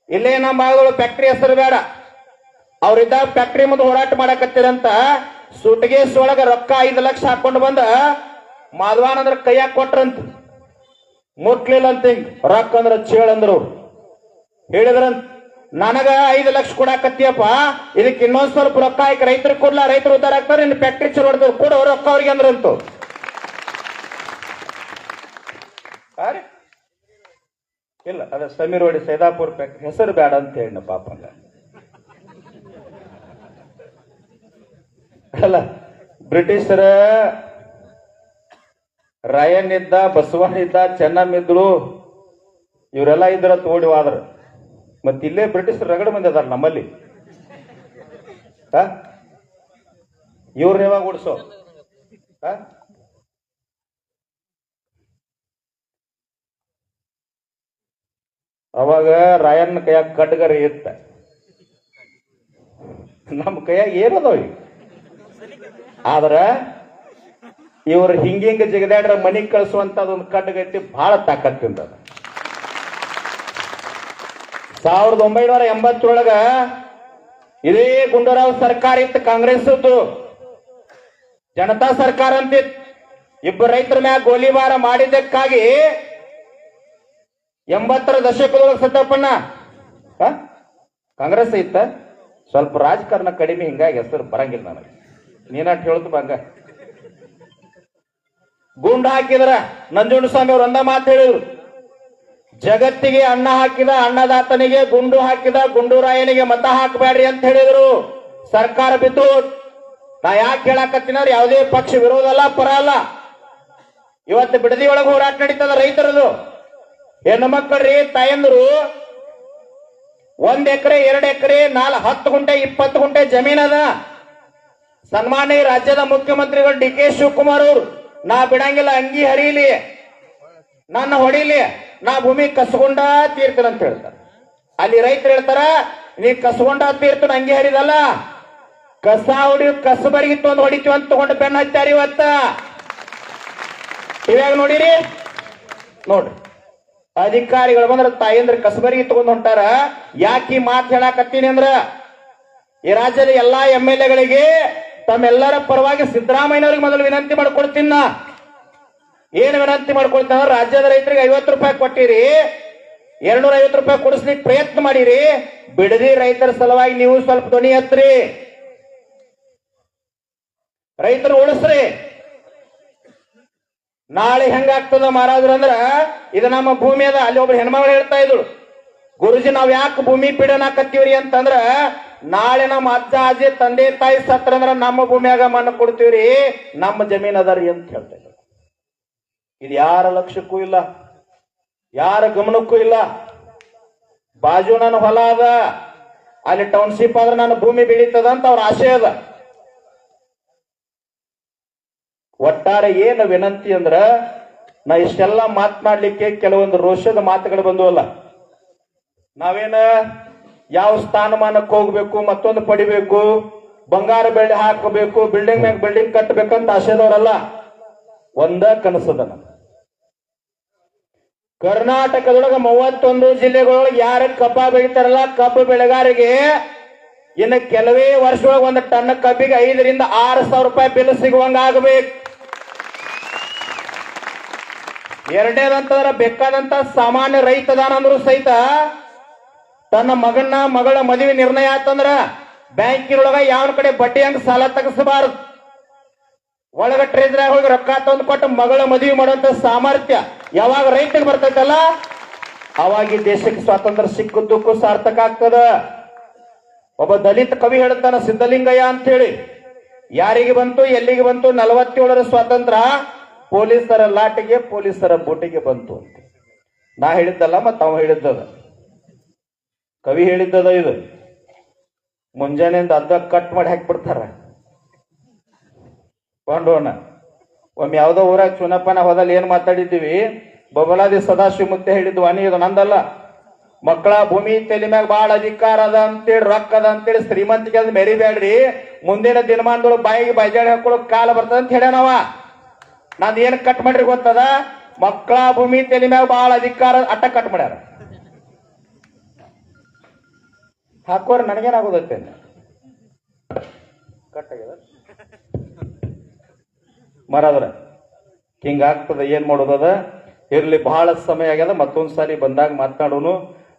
ಇಲ್ಲೇ ನಮ್ಮ ಭಾಗದೊಳಗೆ ಫ್ಯಾಕ್ಟ್ರಿ ಹೆಸರು ಬೇಡ, ಅವ್ರಿದ್ದಾಗ ಫ್ಯಾಕ್ಟ್ರಿ ಮುಂದೆ ಹೋರಾಟ ಮಾಡಕತ್ತೀರಂತ ಸುಟ್ಗೇಸ್ ಒಳಗ ರೊಕ್ಕ 5 ಲಕ್ಷ ಹಾಕೊಂಡು ಬಂದ ಮಾಧವಾನಂದ್ರ ಕೈಯಾಗ ಕೊಟ್ರಂತ. ಮುಟ್ಲಿಲ್ಲ ಅಂತ ಹಿಂಗ್ ರೊಕ್ಕ ಅಂದ್ರ ಚೇಳಂದ್ರು ಹೇಳಿದ್ರಂತ, ನನಗ 5 ಲಕ್ಷ ಕೊಡಾಕತ್ತಿಯಪ್ಪ, ಇದಕ್ಕೆ ಇನ್ನೊಂದ್ ಸ್ವಲ್ಪ ರೊಕ್ಕ ಹಾಕಿ ರೈತರಿಗೆ ಕೊಡ್ಲಾ, ರೈತರು ಉದ್ದಾರ ಆಗ್ತಾರೆ, ನಿನ್ನ ಫ್ಯಾಕ್ಟ್ರಿ ಚಲೋ ಹೊಡ್ತಾರೆ, ಕೊಡು ರೊಕ್ಕ ಅವ್ರಿಗೆ ಅಂದ್ರಂತು. ಇಲ್ಲ, ಅದ ಸಮೀರ್ ಹೊಡಿ ಸೈದಾಪುರ್ ಫ್ಯಾಕ್ಟ್ರಿ ಹೆಸರು ಬೇಡ ಅಂತ ಹೇಳಿ ಪಾಪಂಗ. ಅಲ್ಲ, ಬ್ರಿಟಿಷರ ರಾಯನ್ ಇದ್ದ, ಬಸವಣ್ಣ ಇದ್ದ, ಚೆನ್ನಮ್ಮ ಇದ್ರು, ಇವರೆಲ್ಲ ಇದ್ರ ಓಡಿ ಹೋದ್ರ. ಮತ್ತ ಇಲ್ಲೇ ಬ್ರಿಟಿಷರ್ ರಗಡ ಮಂದಿ ಅದಾರ ನಮ್ಮಲ್ಲಿ. ಇವ್ರನ್ನ ಯಾವಾಗ ಓಡಿಸೋ? ಅವಾಗ ರಾಯಣ್ಣ ಕೈಯಾಗ ಕಡ್ಗರ ಇತ್ತ, ನಮ್ಮ ಕೈಯಾಗ ಏನದವ ಈಗ. ಆದ್ರ ಇವ್ರು ಹಿಂಗಿಂಗ ಜಿಗದಾಡ್ರ ಮನಿಗ್ ಕಳಿಸುವಂತದೊಂದು ಕಡ್ಗೈತಿ, ಬಹಳ ತಾಕತ್ತಿಂದ. 1987 ಇದೇ ಗುಂಡೂರಾವ್ ಸರ್ಕಾರ ಇತ್ತು, ಕಾಂಗ್ರೆಸ್ದು ಜನತಾ ಸರ್ಕಾರ ಅಂತಿತ್ತು. ಇಬ್ಬರು ರೈತರ ಮ್ಯಾಗ ಗೋಲಿಬಾರ ಮಾಡಿದ್ದಕ್ಕಾಗಿ 80ರ ದಶಕದೊಳಗೆ ಸತ್ತಪ್ಪಣ್ಣ ಕಾಂಗ್ರೆಸ್ ಇತ್ತ. ಸ್ವಲ್ಪ ರಾಜಕಾರಣ ಕಡಿಮೆ, ಹಿಂಗಾಗಿ ಹೆಸರು ಬರಂಗಿಲ್ಲ ನನಗೆ. ನೀನಾಟ್ ಹೇಳುದು ಬಂಗ. ಗುಂಡು ಹಾಕಿದ್ರ ನಂಜುಂಡಸ್ವಾಮಿ ಅವ್ರು ಒಂದ ಮಾತು ಹೇಳಿದ್ರು, ಜಗತ್ತಿಗೆ ಅನ್ನ ಹಾಕಿದ ಅನ್ನದಾತನಿಗೆ, ಗುಂಡು ಹಾಕಿದ ಗುಂಡೂರಾಯನಿಗೆ ಮತ ಹಾಕಬೇಡ್ರಿ ಅಂತ ಹೇಳಿದ್ರು. ಸರ್ಕಾರ ಬಿತ್ತು. ನಾ ಯಾಕೆ ಹೇಳಾಕತ್ತೀನಂದ್ರೆ ಯಾವುದೇ ಪಕ್ಷ ವಿರೋಧ ಅಲ್ಲ, ಪರ ಅಲ್ಲ. ಇವತ್ತು ಬಿಡದಿ ಒಳಗೆ ಹೋರಾಟ ನಡೀತದ ರೈತರದು. ಹೆಣ್ಣು ಮಕ್ಕಳ್ರಿ, ತಾಯಂದ್ರು 1 ಎಕರೆ 2 ಎಕರೆ 10 ಗುಂಟೆ 20 ಗುಂಟೆ ಜಮೀನದ. ಸನ್ಮಾನ್ಯ ರಾಜ್ಯದ ಮುಖ್ಯಮಂತ್ರಿಗಳು ಡಿ ಕೆ ಶಿವಕುಮಾರ್ ಅವರು, ನಾ ಬಿಡಂಗಿಲ್ಲ, ಅಂಗಿ ಹರಿಲಿ, ನನ್ನ ಹೊಡಿಲಿ, ನಾ ಭೂಮಿ ಕಸಗೊಂಡ ತೀರ್ತನ ಅಂತ ಹೇಳ್ತಾರೆ. ಅಲ್ಲಿ ರೈತರು ಹೇಳ್ತಾರ, ನೀ ಕಸಗೊಂಡ ತೀರ್ತನ, ಅಂಗಿ ಹರಿದಲ್ಲ, ಕಸ ಹೊಡಿ, ಕಸಬರಿಗಿತ್ತು ಒಂದು ಹೊಡಿತೀವಿ ಅಂತ ತಗೊಂಡು ಬೆನ್ನ ಹಚ್ಚಾರ. ಇವತ್ತ ಇವಾಗ ನೋಡಿರಿ, ನೋಡ್ರಿ ಅಧಿಕಾರಿಗಳು ಬಂದ್ರ ತಾಯಂದ್ರ ಕಸಬರಿಗೆ ತಗೊಂಡ್ ಹೊಂಟಾರ. ಯಾಕೆ ಮಾತು ಹೇಳಾಕತ್ತೀನಿ ಅಂದ್ರ, ಈ ರಾಜ್ಯದ ಎಲ್ಲಾ MLA ತಮ್ಮೆಲ್ಲರ ಪರವಾಗಿ ಸಿದ್ದರಾಮಯ್ಯನವ್ರಿಗೆ ಮೊದಲು ವಿನಂತಿ ಮಾಡ್ಕೊಳ್ತೀನ. ಏನು ವಿನಂತಿ ಮಾಡ್ಕೊಳ್ತಾನ? ರಾಜ್ಯದ ರೈತರಿಗೆ 50 ರೂಪಾಯಿ ಕೊಟ್ಟಿರಿ, 250 ರೂಪಾಯಿ ಕೊಡಿಸ್ಲಿಕ್ಕೆ ಪ್ರಯತ್ನ ಮಾಡಿರಿ. ಬಿಡದಿ ರೈತರ ಸಲುವಾಗಿ ನೀವು ಸ್ವಲ್ಪ ಧ್ವನಿ ಎತ್ರಿ, ರೈತರು ಉಳಿಸ್ರಿ. ನಾಳೆ ಹೆಂಗಾಗ್ತದ ಮಹಾರಾಜರು ಅಂದ್ರ, ಇದು ನಮ್ಮ ಭೂಮಿ ಅದ. ಅಲ್ಲಿ ಒಬ್ರು ಹೆಣ್ಮಗಳು ಹೇಳ್ತಾ ಇದ್ರು, ಗುರುಜಿ ನಾವ್ ಯಾಕೆ ಭೂಮಿ ಪೀಡನಾಕತ್ತೀವ್ರಿ ಅಂತಂದ್ರ, ನಾಳೆ ನಮ್ಮ ಅಜ್ಜ ಅಜ್ಜಿ ತಂದೆ ತಾಯಿ ಸತ್ರ ಅಂದ್ರ ನಮ್ಮ ಭೂಮಿಯಾಗ ಮಣ್ಣು ಕೊಡ್ತೀವ್ರಿ, ನಮ್ಮ ಜಮೀನ್ ಅದರಿ ಅಂತ ಹೇಳ್ತಾ ಇದ್ರು. ಇದು ಯಾರ ಲಕ್ಷ್ಯಕ್ಕೂ ಇಲ್ಲ, ಯಾರ ಗಮನಕ್ಕೂ ಇಲ್ಲ. ಬಾಜು ನನ್ನ ಹೊಲ ಅದ, ಅಲ್ಲಿ ಟೌನ್ಶಿಪ್ ಆದ್ರೆ ನನ್ನ ಭೂಮಿ ಬೆಳೀತದ ಅಂತ ಅವ್ರ ಆಶೆ ಅದ. ಒಟ್ಟಾರೆ ಏನು ವಿನಂತಿ ಅಂದ್ರ, ನಾ ಇಷ್ಟೆಲ್ಲ ಮಾತನಾಡ್ಲಿಕ್ಕೆ ಕೆಲವೊಂದು ರೋಷದ ಮಾತುಗಳು ಬಂದುವಲ್ಲ. ನಾವೇನ ಯಾವ ಸ್ಥಾನಮಾನಕ್ಕೆ ಹೋಗ್ಬೇಕು, ಮತ್ತೊಂದು ಪಡಿಬೇಕು, ಬಂಗಾರ ಬೆಳ್ಳಿ ಹಾಕಬೇಕು, ಬಿಲ್ಡಿಂಗ್ ಮ್ಯಾಗ ಬಿಲ್ಡಿಂಗ್ ಕಟ್ಟಬೇಕಂತ ಆಶೆದವರಲ್ಲ. ಒಂದ ಕನಸದ ನಮ್ಗೆ. ಕರ್ನಾಟಕದೊಳಗ 31 ಜಿಲ್ಲೆಗಳೊಳಗೆ ಯಾರ ಕಬ್ಬ ಬೆಳಿತಾರಲ್ಲ, ಕಬ್ಬು ಬೆಳೆಗಾರಿಗೆ ಇನ್ನು ಕೆಲವೇ ವರ್ಷದೊಳಗೆ 1 ಟನ್ ಕಬ್ಬಿಗೆ 5 ರಿಂದ 6 ಸಾವಿರ ರೂಪಾಯಿ ಬಿಲ್ ಸಿಗುವಂಗ ಆಗಬೇಕು. ಎರಡನೇದಂತಂದ್ರ, ಬೇಕಾದಂತ ಸಾಮಾನ್ಯ ರೈತದಾನಂದ್ರು ಸಹಿತ ತನ್ನ ಮಗಳ ಮದುವೆ ನಿರ್ಣಯ ಆತಂದ್ರ ಬ್ಯಾಂಕಿನೊಳಗ ಯಾವನ ಕಡೆ ಬಡ್ಡಿ ಹಂಗ ಸಾಲ ತಗಸಬಾರದು. ಒಳಗ ಟ್ರೆಜರಿ ಹೋಗಿ ರೊಕ್ಕ ತಂದು ಕೊಟ್ಟು ಮಗಳ ಮದುವೆ ಮಾಡುವಂತ ಸಾಮರ್ಥ್ಯ ಯಾವಾಗ ರೈತರಿಗೆ ಬರ್ತೈತಲ್ಲ, ಅವಾಗ ದೇಶಕ್ಕೆ ಸ್ವಾತಂತ್ರ್ಯ ಸಿಕ್ಕುದಕ್ಕೂ ಸಾರ್ಥಕ ಆಗ್ತದ. ಒಬ್ಬ ದಲಿತ ಕವಿ ಹೇಳ್ತಾನ, ಸಿದ್ದಲಿಂಗಯ್ಯ ಅಂತ ಹೇಳಿ, ಯಾರಿಗೆ ಬಂತು ಎಲ್ಲಿಗೆ ಬಂತು 47ರ ಸ್ವಾತಂತ್ರ್ಯ, ಪೊಲೀಸರ ಲಾಟಿಗೆ ಪೊಲೀಸರ ಬೂಟಿಗೆ ಬಂತು ಅಂತ. ನಾ ಹೇಳಿದ್ದಲ್ಲ, ಮತ್ತ ಅವ ಹೇಳಿದ್ದದ. ಕವಿ ಹೇಳಿದ್ದದ ಇದು. ಮುಂಜಾನೆಯಿಂದ ಅರ್ಧ ಕಟ್ ಮಾಡಿ ಹಾಕಿಬಿಡ್ತಾರ. ಕೊಂಡೋಣ ಒಮ್ಮೆ ಯಾವ್ದೋ ಊರಾಗ ಚುನಪ್ಪನ ಹೋದಲ್ಲಿ ಏನ್ ಮಾತಾಡಿದ್ದೀವಿ, ಬಬಲಾದಿ ಸದಾಶಿವ ಮುತ್ತೆ ಹೇಳಿದ್ವು, ಅನಿ ಇದು ನಂದಲ್ಲ, ಮಕ್ಕಳ ಭೂಮಿ ತಲೆ ಮ್ಯಾಗ ಬಾಳ ಅಧಿಕಾರ ಅದ ಅಂತೇಳಿ ರೊಕ್ಕ ಅದ ಅಂತೇಳಿ ಶ್ರೀಮಂತಿಗೆ ಅದ್ ಮೆರಿಬ್ಯಾಡ್ರಿ, ಮುಂದಿನ ದಿನಮಾನದೊಳಗೆ ಬಾಯಿಗೆ ಬೈಜಾಡಿ ಹಾಕೊಳಕ್ ಕಾಲ ಬರ್ತದ ಅಂತ ಹೇಳ್ಯಾನವ. ನಂದು ಏನ್ ಕಟ್ ಮಾಡ್ರಿ ಗೊತ್ತದ, ಮಕ್ಕಳ ಭೂಮಿ ತಲೆ ಮ್ಯಾಗ ಬಾಳ ಅಧಿಕಾರ ಅಟ್ಟ ಕಟ್ ಮಾಡ್ಯಾರ. ಹಾಕೋರ್ ನನಗೇನಾಗೋದೈತೆ ಕಟ್ ಆಗ್ಯದ ಮರದ್ರ ಹಿಂಗಾಗ್ತದ. ಏನ್ ಮಾಡೋದದ ಇರ್ಲಿ, ಬಹಳ ಸಮಯ ಆಗ್ಯದ. ಮತ್ತೊಂದ್ ಸಾರಿ ಬಂದಾಗ ಮಾತನಾಡೋನು.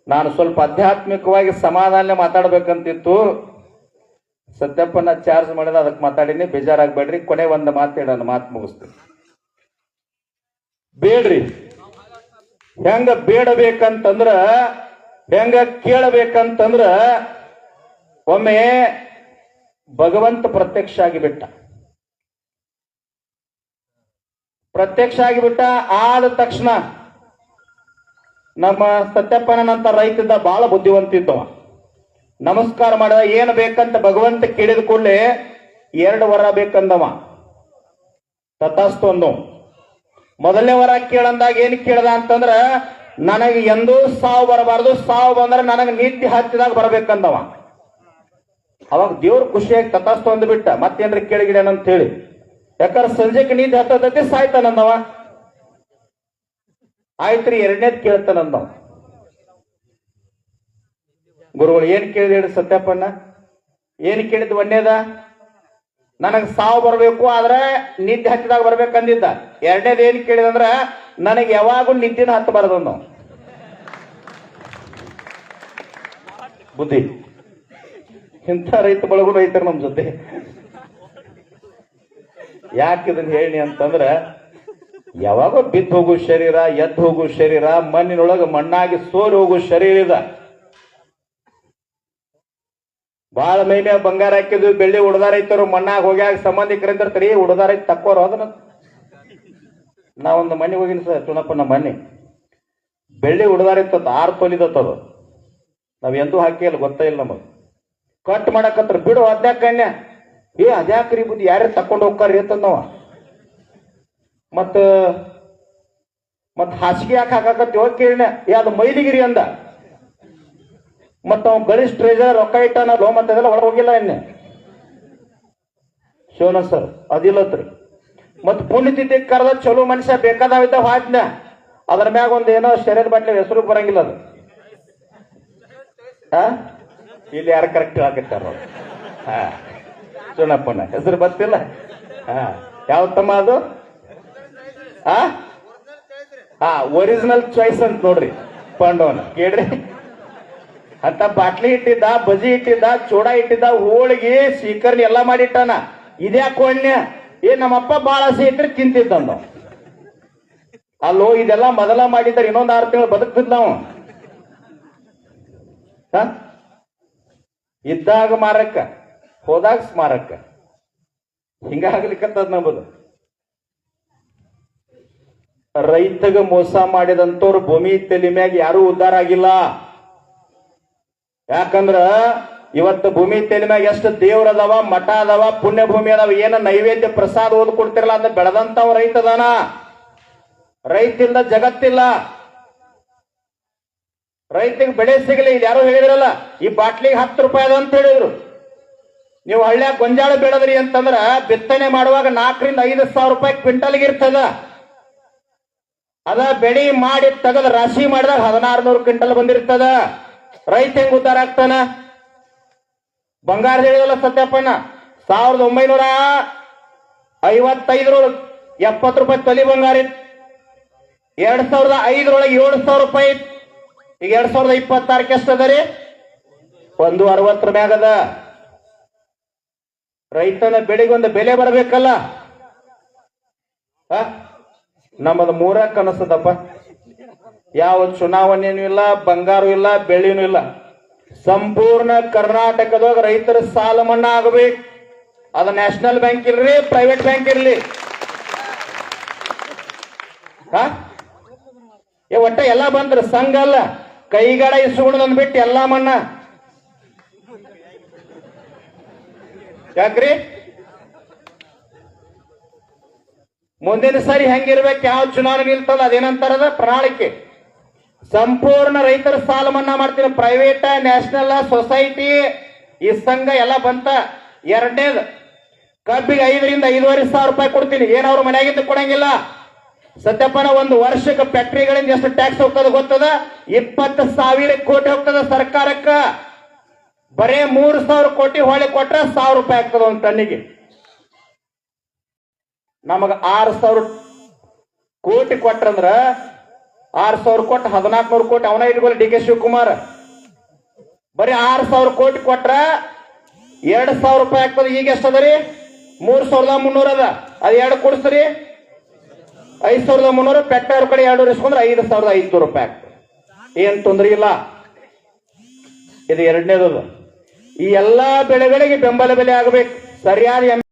ನಾನು ಸ್ವಲ್ಪ ಆಧ್ಯಾತ್ಮಿಕವಾಗಿ ಸಮಾಧಾನ ಮಾತಾಡ್ಬೇಕಂತಿತ್ತು. ಸತ್ಯಪ್ಪನ ಚಾರ್ಜ್ ಮಾಡಿದ, ಅದಕ್ಕೆ ಮಾತಾಡಿನಿ, ಬೇಜಾರಾಗ್ಬೇಡ್ರಿ. ಕೊನೆ ಒಂದು ಮಾತು ಹೇಳೋಣ, ಮಾತು ಮುಗಿಸ್ತೀನಿ. ಬೇಡ್ರಿ, ಹೆಂಗ ಬೇಡಬೇಕಂತಂದ್ರ, ಹೆಂಗ ಕೇಳಬೇಕಂತಂದ್ರ, ಒಮ್ಮೆ ಭಗವಂತ ಪ್ರತ್ಯಕ್ಷ ಆಗಿಬಿಟ್ಟ. ಪ್ರತ್ಯಕ್ಷ ಆಗಿಬಿಟ್ಟ ಆದ ತಕ್ಷಣ ನಮ್ಮ ಸತ್ಯಪ್ಪನಂತ ರೈತಿದ್ದ ಬಹಳ ಬುದ್ಧಿವಂತಿದ್ದವ. ನಮಸ್ಕಾರ ಮಾಡಿದ. ಏನ್ ಬೇಕಂತ ಭಗವಂತ ಕೇಳಿದ ಕೂಡಲೇ 2 ವರ ಬೇಕಂದವ. ತಥಾಸ್ತು ಅಂದು. ಮೊದಲನೇ ವರ ಕೇಳಂದಾಗ ಏನ್ ಕೇಳ್ದ ಅಂತಂದ್ರ, ನನಗೆ ಎಂದೂ ಸಾವು ಬರಬಾರ್ದು, ಸಾವು ಬಂದ್ರೆ ನನಗೆ ನಿದ್ದೆ ಹತ್ತಿದಾಗ ಬರ್ಬೇಕಂದವ. ಅವಾಗ ದೇವ್ರು ಖುಷಿಯಾಗಿ ತಥಾಸ್ತು ಅಂದ್ಬಿಟ್ಟ. ಮತ್ತೇನ್ರಿ ಕೇಳಿಗಿಡೇನಂತ ಹೇಳಿ, ಯಾಕಂದ್ರೆ ಸಂಜೆಗೆ ನಿದ್ದೆ ಹತ್ತದೈತಿ ಸಾಯ್ತಾನಂದವ. ಆಯ್ತ್ರಿ, 2ನೇದ್ ಕೇಳ್ತಾನಂದವ. ಗುರುಗಳು ಏನ್ ಕೇಳಿದ ಹೇಳಿ ಸತ್ಯಪ್ಪನ, ಏನ್ ಕೇಳಿದ್? 1ನೇದ ನನಗ್ ಸಾವು ಬರ್ಬೇಕು, ಆದ್ರೆ ನಿದ್ದೆ ಹತ್ತಿದಾಗ ಬರ್ಬೇಕಂದಿದ್ದ. 2ನೇದ್ ಏನ್ ಕೇಳಿದಂದ್ರ, ನನಗೆ ಯಾವಾಗೂ ನಿದ್ದಿನ ಹತ್ತಬಾರದು ನಾವು. ಬುದ್ಧಿ ಇಂಥ ರೈತ ಬಳಗು ರೈತರು ನಮ್ ಜೊತೆ. ಯಾಕೆ ಇದನ್ನ ಹೇಳಿ ಅಂತಂದ್ರ, ಯಾವಾಗ ಬಿದ್ದು ಹೋಗು ಶರೀರ, ಎದ್ದು ಹೋಗು ಶರೀರ, ಮಣ್ಣಿನೊಳಗೆ ಮಣ್ಣಾಗಿ ಸೋರಿ ಹೋಗು ಶರೀರ ಇದ. ಬಾಳ ಮೈಮ್ಯಾಗ ಬಂಗಾರ ಹಾಕಿದ್ವಿ, ಬೆಳ್ಳಿ ಉಡ್ದಾರ ಐತರು, ಮಣ್ಣಾಗ ಹೋಗ್ಯಾಗ ಸಂಬಂಧಿಕರಿರ್ತಾರ, ಉಡ್ದಾರ ಐತಿ ತಕ್ಕೋರು ಅದನ್ನ. ನಾವೊಂದು ಮನೆ ಹೋಗಿನಿ ಸರ್, ಚುನಪ್ಪನ ಮನೆ, ಬೆಳ್ಳಿ ಉಡ್ದಾರ ಇತ್ತ 6 ತೊಲಿದತ್ತದು. ನಾವ್ ಎಂದೂ ಹಾಕಿಲ್ಲ, ಗೊತ್ತೇ ಇಲ್ಲ ನಮಗ್. ಕಟ್ ಮಾಡಕತ್ರ, ಬಿಡು ಅದ್ಯಾಕ ಕನ್ಯಾ, ಅದ್ಯಾಕ್ರಿ ಬುದ್ಧಿ, ಯಾರ್ಯಾರು ತಕೊಂಡು ಹೋಗ್ತಾರ್ರಿ ಅಂತಂದವ. ಮತ್ ಹಾಸಿಗೆ ಯಾಕೆ ಹಾಕಾಕತ್ತಿ ಹೋಗಿ ಕೇಳಿನ, ಅದು ಮೈಲಿಗಿರಿ ಅಂದ. ಮತ್ತ ಅವ್ ಗಣೇಶ್ ಟ್ರೇಜರ್ ರೊಕ್ಕ ಇಟ್ಟಾನಲ್ಲೋ, ಮತ್ತದೆಲ್ಲ ಒಳಗೆ ಹೋಗಿಲ್ಲ ಎಣ್ಣೆ ಶಿವನ ಸರ್ ಅದಿಲ್ಲತ್ರಿ. ಮತ್ ಪುಣ್ಯತಿಥಿ ಕರೆದ ಚಲೋ ಮನುಷ್ಯ ಬೇಕಾದವಿದ್ದ ಹಾದ್ನ, ಅದ್ರ ಮ್ಯಾಗ ಒಂದ್ ಏನೋ ಶರೀರ ಬಾಟ್ಲಿ ಹೆಸರು ಬರಂಗಿಲ್ಲ ಅದು. ಇಲ್ಲಿ ಯಾರು ಕರೆಕ್ಟ್ ಹಾಕಿರ್ತಾರ. ಚುನಪ್ಪನ ಹೆಸರು ಬರ್ತಿಲ್ಲ. ಯಾವ ತಮ್ಮ ಅದು? ಒರಿಜಿನಲ್ ಚಾಯ್ಸ್ ಅಂತ ನೋಡ್ರಿ ಪಾಂಡವನ ಕೇಳ್ರಿ. ಅಂತ ಬಾಟ್ಲಿ ಇಟ್ಟಿದ್ದ, ಬಜಿ ಇಟ್ಟಿದ್ದ, ಚೂಡ ಇಟ್ಟಿದ್ದ, ಹೋಳಿಗೆ ಶೀಕರ್ನಿ ಎಲ್ಲಾ ಮಾಡಿಟ್ಟಾನ. ಇದ್ಯಾಕೋ ಅನ್ಯ, ನಮ್ಮಪ್ಪ ಬಾಳ ಹಸಿ ಇಟ್ರೆ ತಿಂತಿದ್ದ. ಅಲ್ಲೋ ಇದೆಲ್ಲ ಮೊದಲ ಮಾಡಿದ್ದಾರೆ, ಇನ್ನೊಂದು 6 ತಿಂಗಳು ಬದುಕ್ತಿದ್ ನಾವು. ಇದ್ದಾಗ ಮಾರಕ್ಕ, ಹೋದಾಗ ಸ್ಮಾರಕ. ಹಿಂಗಾಗ್ಲಿಕ್ಕಂತದ್ ನಂಬುದು. ರೈತಗ ಮೋಸ ಮಾಡಿದಂತವ್ರು ಭೂಮಿ ತಲೆ ಮ್ಯಾಗ ಯಾರು ಉದ್ಧಾರ ಆಗಿಲ್ಲ. ಯಾಕಂದ್ರ ಇವತ್ತು ಭೂಮಿ ತಲೆ ಮ್ಯಾಗ ಎಷ್ಟು ದೇವ್ರ ಅದಾವ, ಮಠ ಅದಾವ, ಪುಣ್ಯ ಭೂಮಿ ಅದಾವ, ಏನ ನೈವೇದ್ಯ ಪ್ರಸಾದ ಓದ್ ಕೊಡ್ತಿರಲ್ಲ ಅಂತ ಬೆಳೆದಂತವ ರೈತ ಅದಾನ. ರೈತಿಂದ ಜಗತ್ತಿಲ್ಲ. ರೈತಿಗೆ ಬೆಳೆ ಸಿಗಲಿ. ಇಲ್ಲಿ ಯಾರು ಹೇಳಿದ್ರಲ್ಲ, ಈ ಬಾಟ್ಲಿಗೆ 10 ರೂಪಾಯಿ ಅದ ಅಂತ ಹೇಳಿದ್ರು. ನೀವು ಹಳ್ಳ್ಯಾಗ ಗೊಂಜಾಳ ಬೆಳೆದ್ರಿ ಅಂತಂದ್ರ ಬಿತ್ತನೆ ಮಾಡುವಾಗ 4 ರಿಂದ 5 ಸಾವಿರ ರೂಪಾಯಿ ಕ್ವಿಂಟಲ್ಗೆ ಇರ್ತದ. ಅದ ಬೆಳಿ ಮಾಡಿ ತೆಗೆದ ರಾಶಿ ಮಾಡಿದಾಗ 1600 ಕ್ವಿಂಟಲ್ ಬಂದಿರ್ತದ. ರೈತ ಹೆಂಗ್ ಉದ್ಧಾರ ಆಗ್ತಾನ? ಬಂಗಾರ ಹೇಳಿದಲ್ಲ ಸತ್ಯಪ್ಪಣ್ಣ, 1955 70 ರೂಪಾಯಿ ತೊಲಿ ಬಂಗಾರ ಇತ್ತು. 2005 7,000 ರೂಪಾಯಿ ಇತ್ತು. ಈಗ 2026 ಎಷ್ಟದ ರೀ? 160 ಮ್ಯಾಗದ. ರೈತನ ಬೆಳೆಗೊಂದು ಬೆಲೆ ಬರಬೇಕಲ್ಲ. ನಮ್ಮದು 3 ಕನಸದಪ್ಪ. ಯಾವ ಚುನಾವಣೆನೂ ಇಲ್ಲ, ಬಂಗಾರು ಇಲ್ಲ, ಬೆಳ್ಳಿನೂ ಇಲ್ಲ. ಸಂಪೂರ್ಣ ಕರ್ನಾಟಕದಾಗ ರೈತರ ಸಾಲ ಮನ್ನಾ ಆಗಬೇಕು. ಅದು ನ್ಯಾಷನಲ್ ಬ್ಯಾಂಕ್ ಇರ್ಲಿ, ಪ್ರೈವೇಟ್ ಬ್ಯಾಂಕ್ ಇರ್ಲಿ. ಒಟ್ಟ ಎಲ್ಲ ಬಂದ್ರ ಸಂಘ ಅಲ್ಲ, ಕೈಗಡ ಇಸ್ಕೊಂಡ್ ಬಿಟ್ಟು ಎಲ್ಲಾ ಮನ್ನಾ. ಯಾಕ್ರಿ ಮುಂದಿನ ಸಾರಿ ಹೆಂಗಿರ್ಬೇಕು, ಯಾವ ಚುನಾವಣೆ ನಿಲ್ತಲ್ಲ ಅದೇನಂತಾರದ ಪ್ರಣಾಳಿಕೆ. ಸಂಪೂರ್ಣ ರೈತರ ಸಾಲ ಮನ್ನಾ ಮಾಡ್ತೀನಿ. ಪ್ರೈವೇಟ್, ನ್ಯಾಷನಲ್, ಸೊಸೈಟಿ ಈ ಸಂಘ ಎಲ್ಲ ಬಂತ. ಎರಡನೇದು ಕಬ್ಬಿಗೆ 5 ರಿಂದ 5.5 ಸಾವಿರ ರೂಪಾಯಿ ಕೊಡ್ತೀನಿ. ಏನ್ ಅವ್ರ ಮನೆಯಾಗಿದ್ದು ಕೊಡಂಗಿಲ್ಲ. ಸತ್ಯಪ್ಪನ ಒಂದು ವರ್ಷಕ್ಕೆ ಫ್ಯಾಕ್ಟ್ರಿಗಳಿಂದ ಎಷ್ಟು ಟ್ಯಾಕ್ಸ್ ಹೋಗ್ತದ ಗೊತ್ತದ? 20,000 ಕೋಟಿ ಹೋಗ್ತದ ಸರ್ಕಾರಕ್ಕ. ಬರೇ 3,000 ಕೋಟಿ ಹೊಳೆ ಕೊಟ್ರೆ 1,000 ರೂಪಾಯಿ ಆಗ್ತದ ಒಂದು ಟನ್ನಿಗೆ. ನಮಗ 6,000 ಕೋಟಿ ಕೊಟ್ರಂದ್ರ 6,000 ಕೊಟ್ಟು 1,400 ಕೋಟಿ ಅವನ ಇಟ್ಕೊಳ್ಳಿ ಡಿ ಕೆ ಶಿವಕುಮಾರ್. ಬರೀ 6,000 ಕೋಟಿ ಕೊಟ್ರ 2,000 ರೂಪಾಯಿ ಆಗ್ತದೆ. ಈಗ ಎಷ್ಟದರಿ? 3,300 ಅದ. ಅದು 2 ಕೊಡಿಸ್ರಿ 5,300. ಪೆಟ್ಟಾರ್ ಕಡೆ 2 ಇಸ್ಕೊಂಡ್ರೆ 5,500 ರೂಪಾಯಿ ಆಗ್ತದೆ. ಏನ್ ತೊಂದ್ರೆ ಇಲ್ಲ. ಇದು ಎರಡನೇದು. ಈ ಎಲ್ಲಾ ಬೆಳೆಗಳಿಗೆ ಬೆಂಬಲ ಬೆಲೆ ಆಗಬೇಕು. ಸರಿಯಾದ